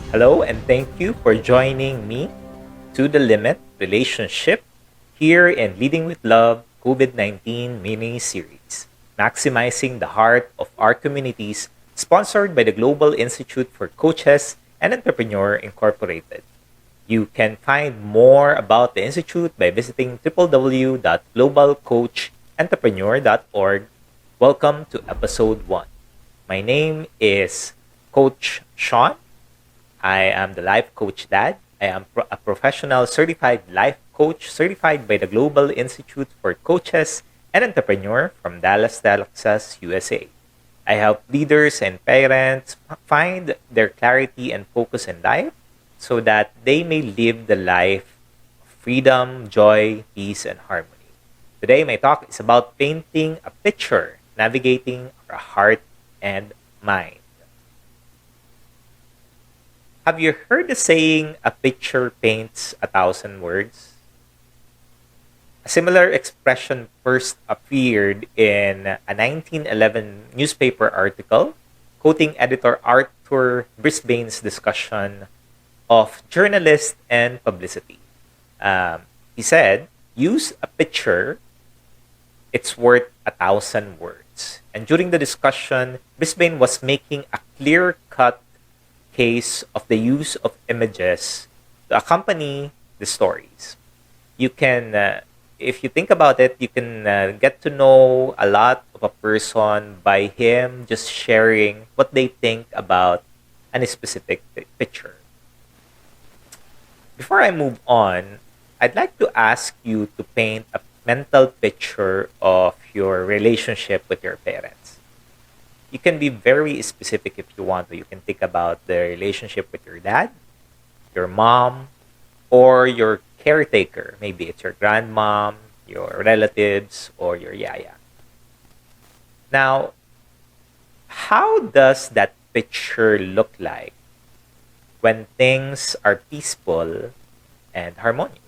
Hello, and thank you for joining me to the Limit Relationship here in Leading with Love COVID 19 mini series, maximizing the heart of our communities, sponsored by the Global Institute for Coaches and Entrepreneur Incorporated. You can find more about the Institute by visiting www.globalcoachentrepreneur.org. Welcome to episode 1. My name is Coach Shaun. I am the life coach dad. I am a professional certified life coach certified by the Global Institute for Coaches and Entrepreneur from Dallas, Texas, USA. I help leaders and parents find their clarity and focus in life so that they may live the life of freedom, joy, peace, and harmony. Today, my talk is about painting a picture, navigating our heart and mind. Have you heard the saying, a picture paints 1,000 words? A similar expression first appeared in a 1911 newspaper article quoting editor Arthur Brisbane's discussion of journalist and publicity. He said, use a picture, it's worth 1,000 words. And during the discussion, Brisbane was making a clear-cut case of the use of images to accompany the stories. You can, if you think about it, you can get to know a lot of a person by him just sharing what they think about any specific picture. Before I move on, I'd like to ask you to paint a mental picture of your relationship with your parents. You can be very specific if you want to. You can think about the relationship with your dad, your mom, or your caretaker. Maybe it's your grandmom, your relatives, or your yaya. Now, how does that picture look like when things are peaceful and harmonious?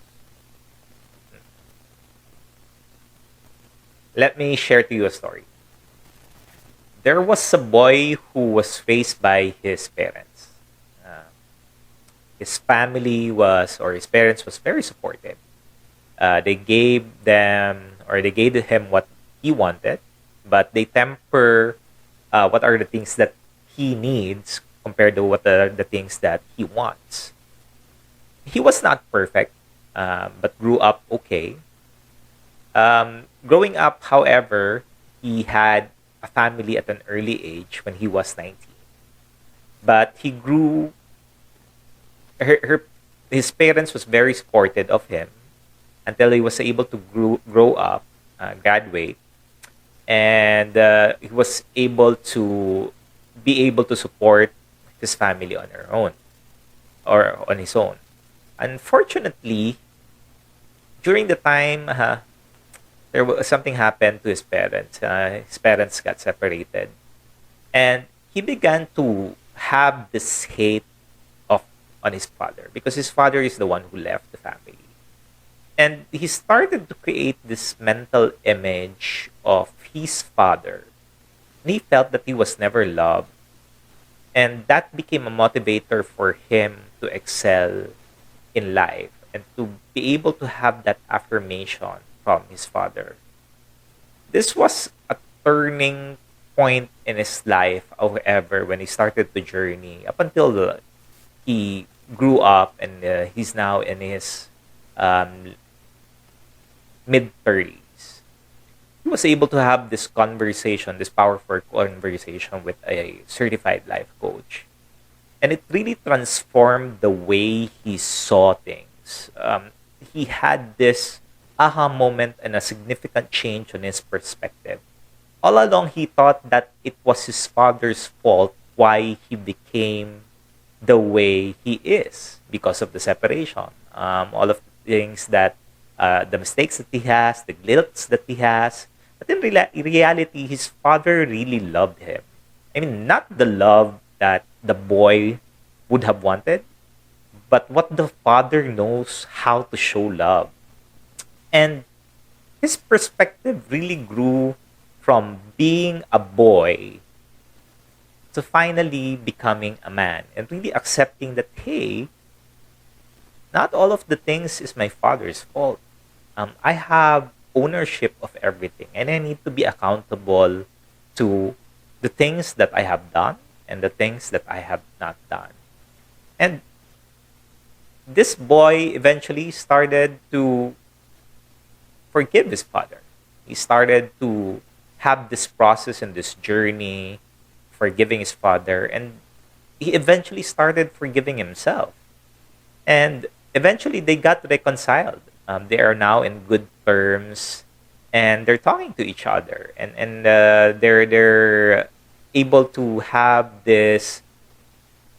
Let me share to you a story. There was a boy who was raised by his parents. His family was, or his parents was very supportive. They gave them, or they gave him what he wanted, but they temper what are the things that he needs compared to what are the things that he wants. He was not perfect, but grew up okay. Growing up, however, he had a family at an early age when he was 19. But he grew, his parents was very supportive of him until he was able to grow up, graduate, and he was able to be able to support his family on her own or on his own. Unfortunately, during the time there was something happened to his parents. His parents got separated, and he began to have this hate of on his father because his father is the one who left the family, and he started to create this mental image of his father. And he felt that he was never loved, and that became a motivator for him to excel in life and to be able to have that affirmation from his father. This was a turning point in his life, however, when he started the journey up until he grew up and he's now in his um, mid 30s. He was able to have this conversation, this powerful conversation with a certified life coach. And it really transformed the way he saw things. He had this aha moment and a significant change on his perspective. All along, he thought that it was his father's fault why he became the way he is because of the separation. All of the things that, the mistakes that he has, the guilt that he has. But in reality, his father really loved him. I mean, not the love that the boy would have wanted, but what the father knows how to show love. And his perspective really grew from being a boy to finally becoming a man and really accepting that, hey, not all of the things is my father's fault. I have ownership of everything, and I need to be accountable to the things that I have done and the things that I have not done. And this boy eventually started to forgive his father. He started to have this process and this journey forgiving his father, and he eventually started forgiving himself. And eventually they got reconciled. They are now in good terms, and they're talking to each other, and they're able to have this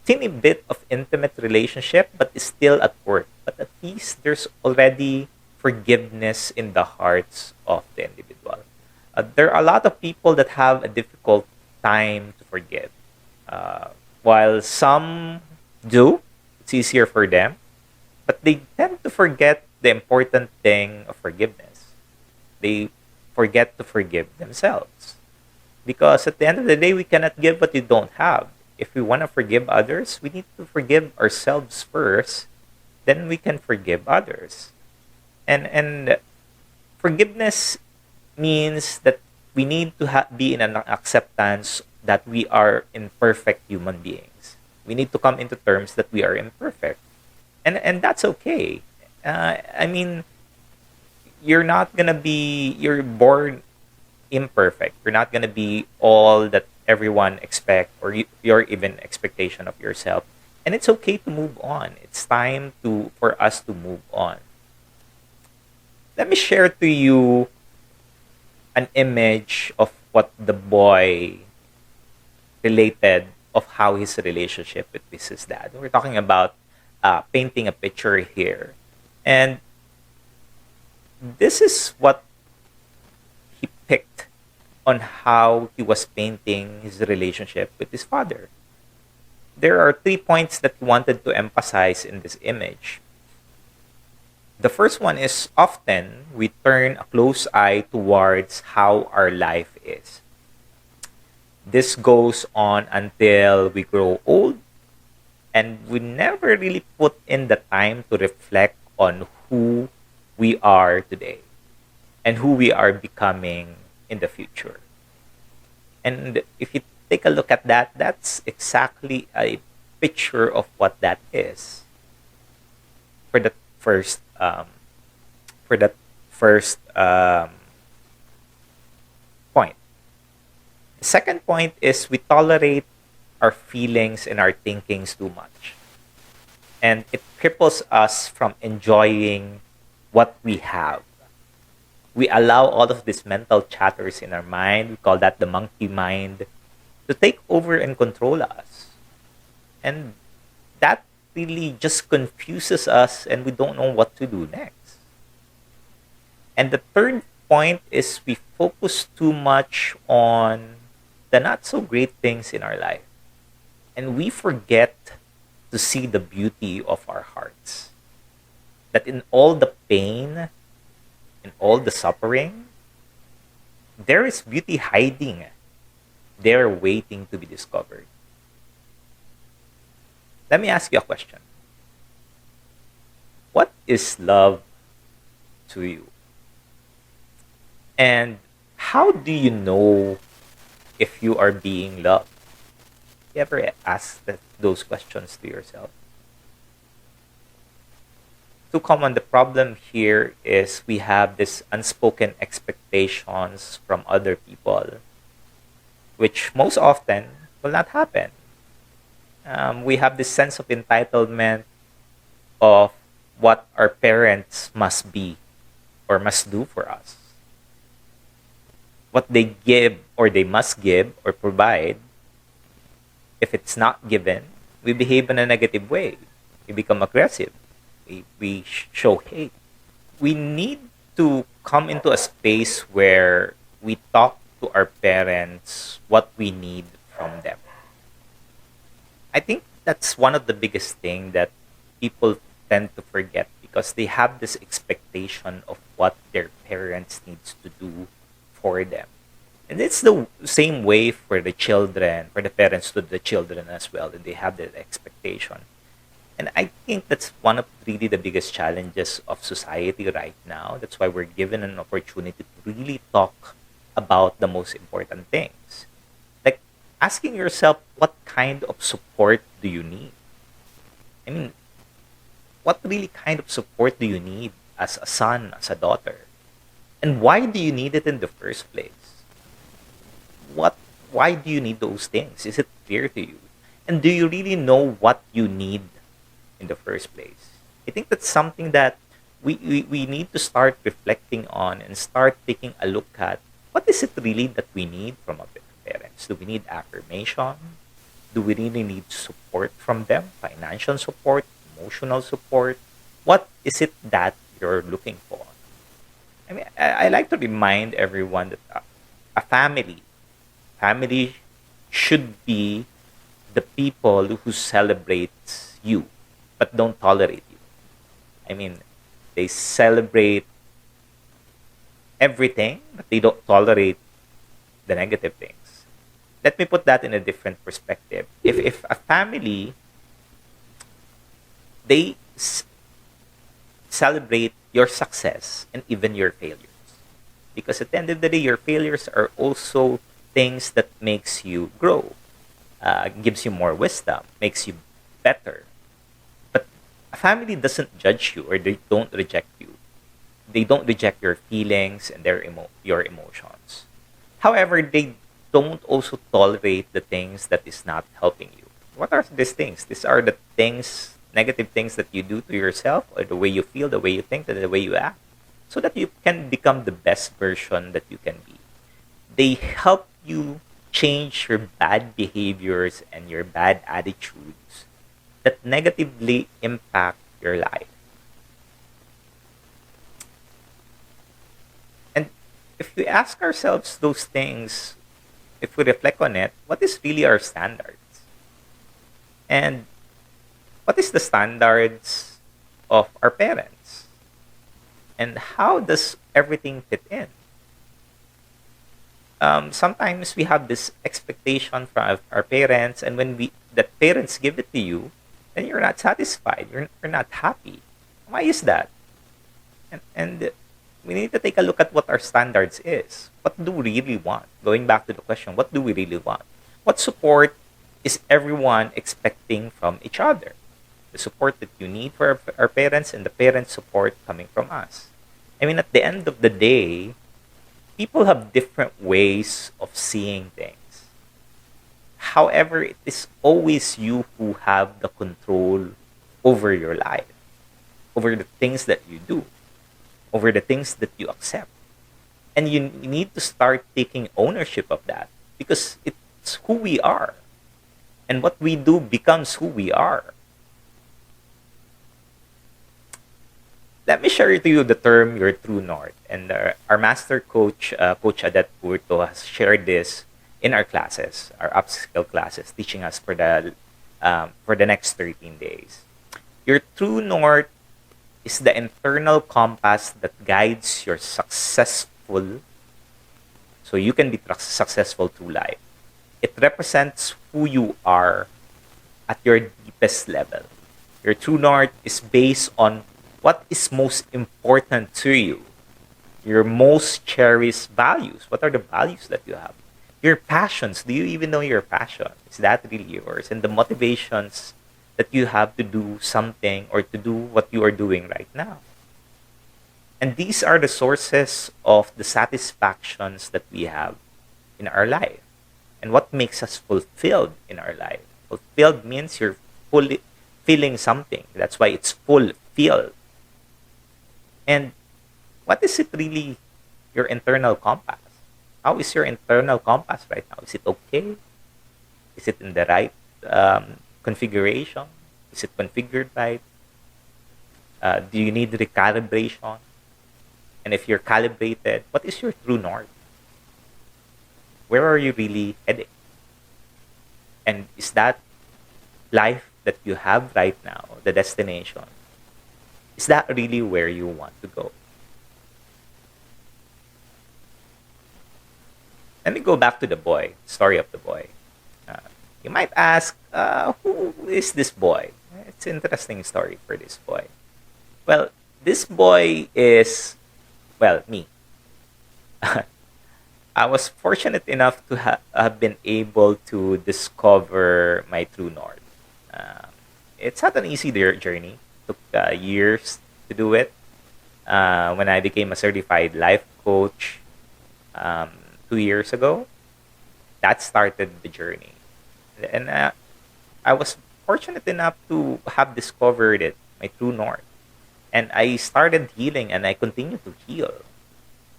teeny bit of intimate relationship, but is still at work. But at least there's already forgiveness in the hearts of the individual. There are a lot of people that have a difficult time to forgive. Uh, while some do, it's easier for them, but they tend to forget the important thing of forgiveness. They forget to forgive themselves. Because at the end of the day, we cannot give what we don't have. If we want to forgive others, we need to forgive ourselves first, then we can forgive others. And forgiveness means that we need to be in an acceptance that we are imperfect human beings. We need to come into terms that we are imperfect, and that's okay. I mean, you're born imperfect. You're not gonna be all that everyone expect, or your even expectation of yourself. And it's okay to move on. It's time to for us to move on. Let me share to you an image of what the boy related of how his relationship with his dad. We're talking about painting a picture here, and this is what he picked on how he was painting his relationship with his father. There are 3 points that he wanted to emphasize in this image. The first one is often we turn a close eye towards how our life is. This goes on until we grow old, and we never really put in the time to reflect on who we are today and who we are becoming in the future. And if you take a look at that, that's exactly a picture of what that is. For the first, for that first point. The second point is we tolerate our feelings and our thinkings too much, and it cripples us from enjoying what we have. We allow all of these mental chatters in our mind, we call that the monkey mind, to take over and control us. And that really just confuses us, and we don't know what to do next. And the third point is we focus too much on the not so great things in our life. And we forget to see the beauty of our hearts. That in all the pain, in all the suffering, there is beauty hiding there waiting to be discovered. Let me ask you a question. What is love to you? And how do you know if you are being loved? You ever ask those questions to yourself? Too common. The problem here is we have this unspoken expectations from other people, which most often will not happen. We have this sense of entitlement of what our parents must be or must do for us. What they give or they must give or provide, if it's not given, we behave in a negative way. We become aggressive. We show hate. We need to come into a space where we talk to our parents what we need from them. I think that's one of the biggest thing that people tend to forget, because they have this expectation of what their parents needs to do for them. And it's the same way for the children, for the parents to the children as well, that they have that expectation. And I think that's one of really the biggest challenges of society right now. That's why we're given an opportunity to really talk about the most important things. Like asking yourself, what kind of support do you need? I mean, what really kind of support do you need as a son, as a daughter? And why do you need it in the first place? What why do you need those things? Is it clear to you? And do you really know what you need in the first place? I think that's something that we need to start reflecting on and start taking a look at what is it really that we need from our parents? Do we need affirmation? Do we really need support from them? Financial support, emotional support? What is it that you're looking for? I mean, I like to remind everyone that a family should be the people who celebrates you but don't tolerate you. I mean, they celebrate everything, but they don't tolerate the negative things. Let me put that in a different perspective. If a family, they celebrate your success and even your failures. Because at the end of the day, your failures are also things that makes you grow, gives you more wisdom, makes you better. But a family doesn't judge you or they don't reject you. They don't reject your feelings and your emotions. However, they don't also tolerate the things that is not helping you. What are these things? These are the things, negative things that you do to yourself, or the way you feel, the way you think, and the way you act, so that you can become the best version that you can be. They help you change your bad behaviors and your bad attitudes that negatively impact your life. And if we ask ourselves those things, if we reflect on it, what is really our standards? And what is the standards of our parents? And how does everything fit in? Sometimes we have this expectation from our parents, and when we that parents give it to you, then you're not satisfied. You're not happy. Why is that? And we need to take a look at what our standards is. What do we really want? Going back to the question, what do we really want? What support is everyone expecting from each other? The support that you need for our parents and the parent support coming from us. I mean, at the end of the day, people have different ways of seeing things. However, it is always you who have the control over your life, over the things that you do, over the things that you accept. And you need to start taking ownership of that because it's who we are. And what we do becomes who we are. Let me share to you the term your true north. And our master coach, Coach Adet Purto, has shared this in our classes, our upskill classes, teaching us for the next 13 days. Your true north is the internal compass that guides your successful, so you can be successful through life. It represents who you are at your deepest level. Your true north is based on what is most important to you, your most cherished values. What are the values that you have? Your passions. Do you even know your passion? Is that really yours? And the motivations that you have to do something or to do what you are doing right now. And these are the sources of the satisfactions that we have in our life. And what makes us fulfilled in our life. Fulfilled means you're fully feeling something. That's why it's fulfilled. And what is it really, your internal compass? How is your internal compass right now? Is it okay? Is it in the right configuration? Is it configured right? Do you need recalibration? And if you're calibrated, what is your true north? Where are you really heading? And is that life that you have right now, the destination, is that really where you want to go? let me go back to the boy, story of the boy. Uh, you might ask, who is this boy? It's an interesting story for this boy. Well, this boy is, well, me. I was fortunate enough to have been able to discover my true north. Um, it's not an easy journey. It took years to do it. When I became a certified life coach um, 2 years ago, that started the journey. And I was fortunate enough to have discovered it, my true north. And I started healing and I continue to heal.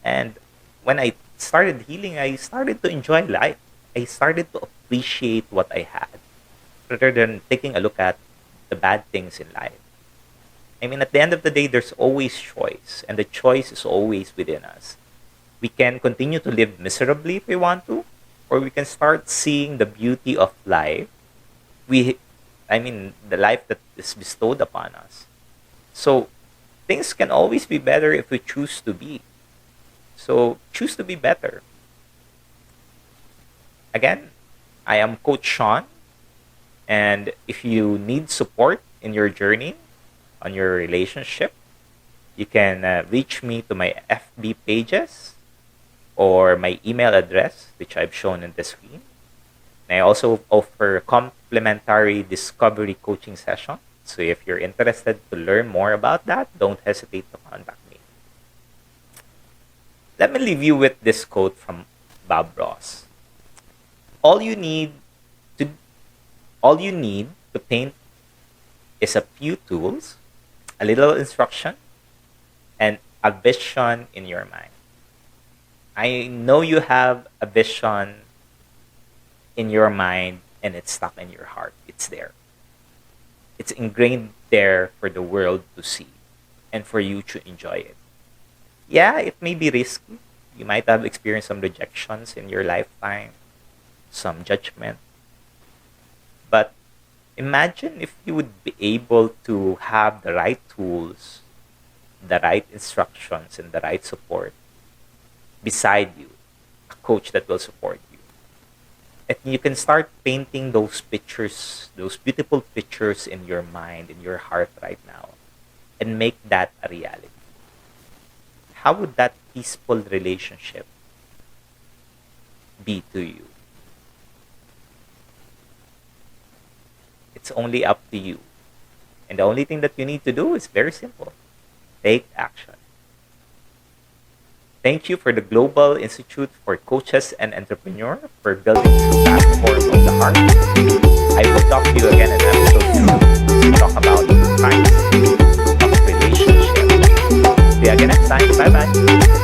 And when I started healing, I started to enjoy life. I started to appreciate what I had rather than taking a look at the bad things in life. I mean, at the end of the day, there's always choice, and the choice is always within us. We can continue to live miserably if we want to, or we can start seeing the beauty of life. We, I mean, the life that is bestowed upon us. So, things can always be better if we choose to be. So, choose to be better. Again, I am Coach Shaun, and if you need support in your journey on your relationship, you can reach me to my FB pages or my email address, which I've shown in the screen. And I also offer complimentary discovery coaching session. So if you're interested to learn more about that, don't hesitate to contact me. Let me leave you with this quote from Bob Ross. All you need to all you need to paint is a few tools, a little instruction, and a vision in your mind. I know you have a vision in your mind and it's stuck in your heart. It's there. It's ingrained there for the world to see and for you to enjoy it. Yeah, it may be risky. You might have experienced some rejections in your lifetime, some judgment. But imagine if you would be able to have the right tools, the right instructions, and the right support beside you, a coach that will support you. And you can start painting those pictures, those beautiful pictures in your mind, in your heart right now, and make that a reality. How would that peaceful relationship be to you? It's only up to you. And the only thing that you need to do is very simple. Take action. Thank you for the Global Institute for Coaches and Entrepreneurs for building this platform of the heart. I will talk to you again in episode 2 to talk about the science of relationship. See you again next time. Bye-bye.